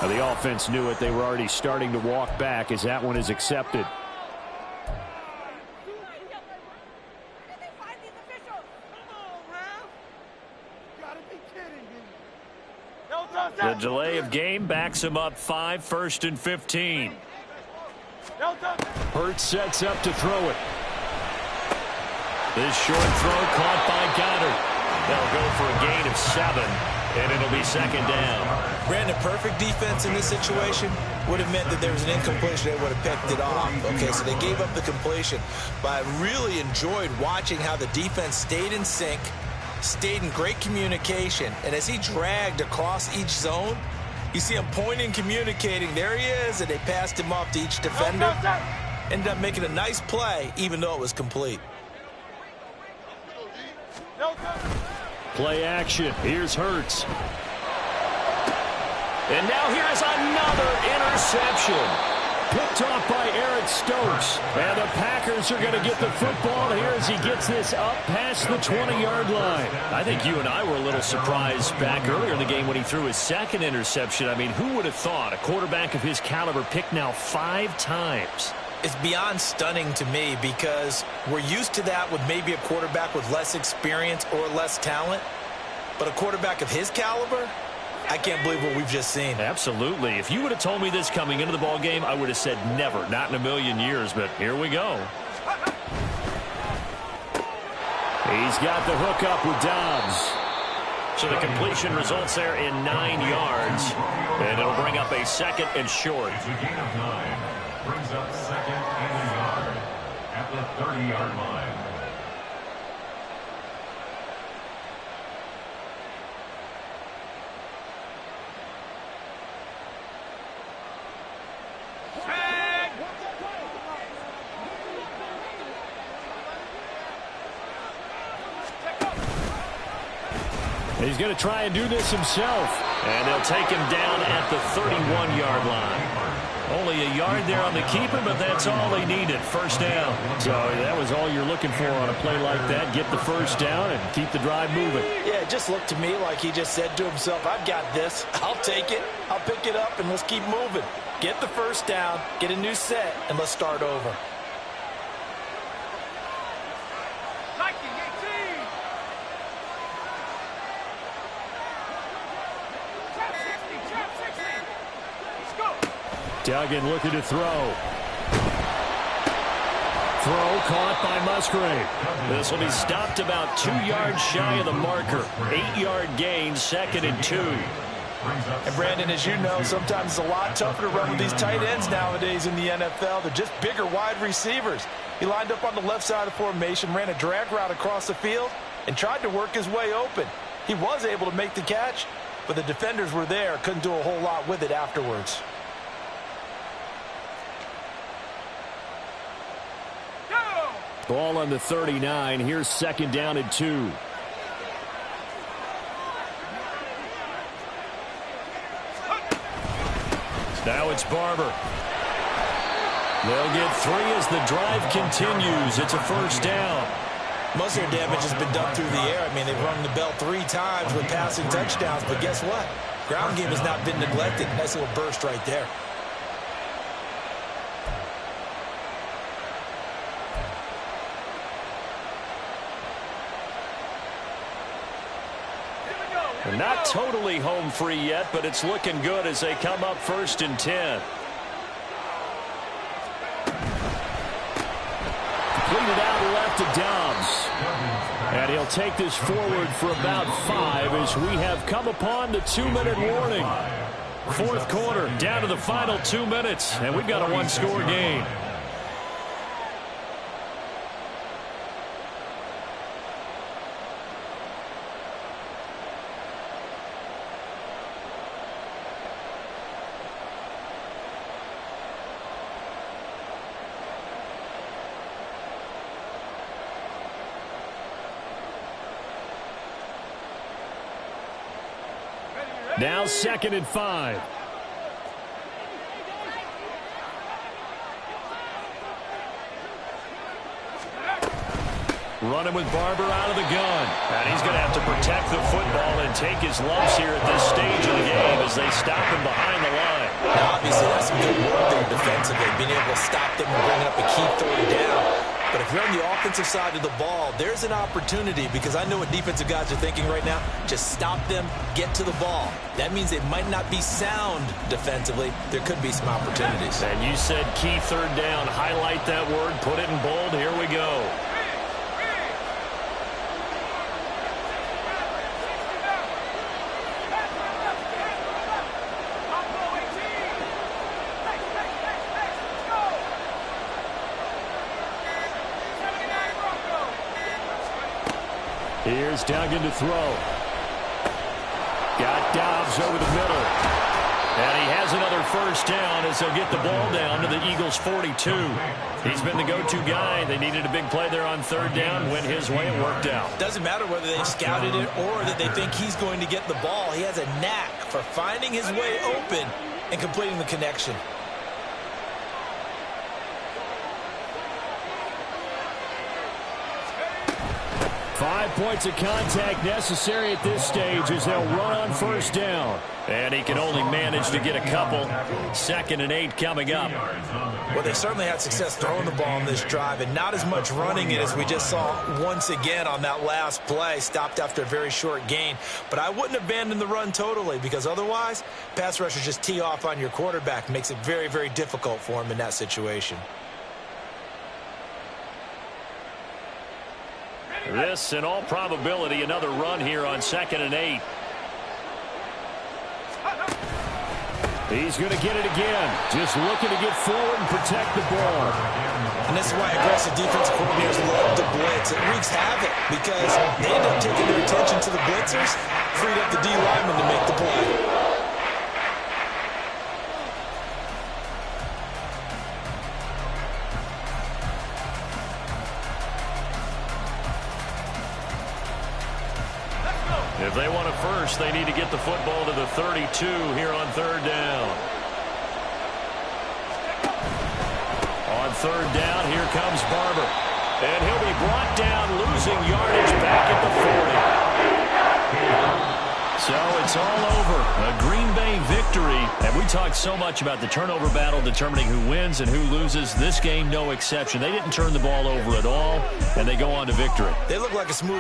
Now the offense knew it. They were already starting to walk back as that one is accepted. The delay of game backs him up 5, 1st and 15. Hurts sets up to throw it. This short throw caught by Goddard. They'll go for a gain of 7, and it'll be 2nd down. Brandon, perfect defense in this situation would have meant that there was an incompletion. They would have picked it off. Okay, so they gave up the completion. But I really enjoyed watching how the defense stayed in sync, stayed in great communication, and as he dragged across each zone, you see him pointing, communicating. There he is, and they passed him off to each defender. Ended up making a nice play, even though it was complete. Play action. Here's Hurts. And now here's another interception. picked off by Eric Stokes. And the Packers are going to get the football here as he gets this up past the 20-yard line. I think you and I were a little surprised back earlier in the game when he threw his second interception. I mean, who would have thought a quarterback of his caliber picked now 5 times? It's beyond stunning to me because we're used to that with maybe a quarterback with less experience or less talent. But a quarterback of his caliber, I can't believe what we've just seen. Absolutely. If you would have told me this coming into the ball game, I would have said never, not in a million years. But here we go. He's got the hook up with Dobbs. So the completion results there in 9 yards. And it'll bring up a second and short. It's a gain of 9. Brings up second and a yard at the 30-yard line. He's going to try and do this himself. And they'll take him down at the 31-yard line. Only a yard there on the keeper, but that's all they needed. First down. So that was all you're looking for on a play like that. Get the first down and keep the drive moving. Yeah, it just looked to me like he just said to himself, I've got this. I'll take it. I'll pick it up, and let's keep moving. Get the first down, get a new set, and let's start over. Duggan looking to throw. Throw caught by Musgrave. This will be stopped about 2 yards shy of the marker. 8-yard gain, 2nd and 2. And Brandon, as you know, sometimes it's a lot tougher to run with these tight ends nowadays in the NFL. They're just bigger wide receivers. He lined up on the left side of the formation, ran a drag route across the field, and tried to work his way open. He was able to make the catch, but the defenders were there, couldn't do a whole lot with it afterwards. Ball on the 39. Here's 2nd down and 2. Now it's Barber. They'll get 3 as the drive continues. It's a first down. Most of their damage has been done through the air. I mean, they've rung the bell 3 times with passing touchdowns, but guess what? Ground game has not been neglected. Nice little burst right there. They're not totally home free yet, but it's looking good as they come up 1st and 10. Completed out left to Dobbs. And he'll take this forward for about 5 as we have come upon the 2-minute warning. 4th quarter, down to the final 2 minutes, and we've got a 1-score game. Now 2nd and 5. Running with Barber out of the gun. And he's going to have to protect the football and take his lumps here at this stage of the game as they stop him behind the line. Now, obviously, that's some good work there defensively, being able to stop them and bringing up a key 3rd down. But if you're on the offensive side of the ball, there's an opportunity because I know what defensive guys are thinking right now. Just stop them, get to the ball. That means they might not be sound defensively. There could be some opportunities. And you said key 3rd down. Highlight that word. Put it in bold. Here we go. Here's Duggan to throw. Got Dobbs over the middle. And he has another first down as they'll get the ball down to the Eagles' 42. He's been the go-to guy. They needed a big play there on 3rd down. Went his way. It worked out. Doesn't matter whether they scouted it or that they think he's going to get the ball. He has a knack for finding his way open and completing the connection. 5 points of contact necessary at this stage as they'll run on first down. And he can only manage to get a couple. 2nd and 8 coming up. Well, they certainly had success throwing the ball on this drive and not as much running it as we just saw once again on that last play. Stopped after a very short gain. But I wouldn't abandon the run totally because otherwise, pass rushers just tee off on your quarterback. Makes it very, very difficult for him in that situation. This, in all probability, another run here on 2nd and 8. He's going to get it again. Just looking to get forward and protect the ball. And this is why aggressive defensive coordinators love to blitz. It wreaks havoc because they end up taking their attention to the blitzers, freed up the D lineman to make the play. If they want a first, they need to get the football to the 32 here on 3rd down. On 3rd down, here comes Barber. And he'll be brought down, losing yardage back at the 40. So it's all over. A Green Bay victory. And we talked so much about the turnover battle determining who wins and who loses. This game, no exception. They didn't turn the ball over at all, and they go on to victory. They look like a smooth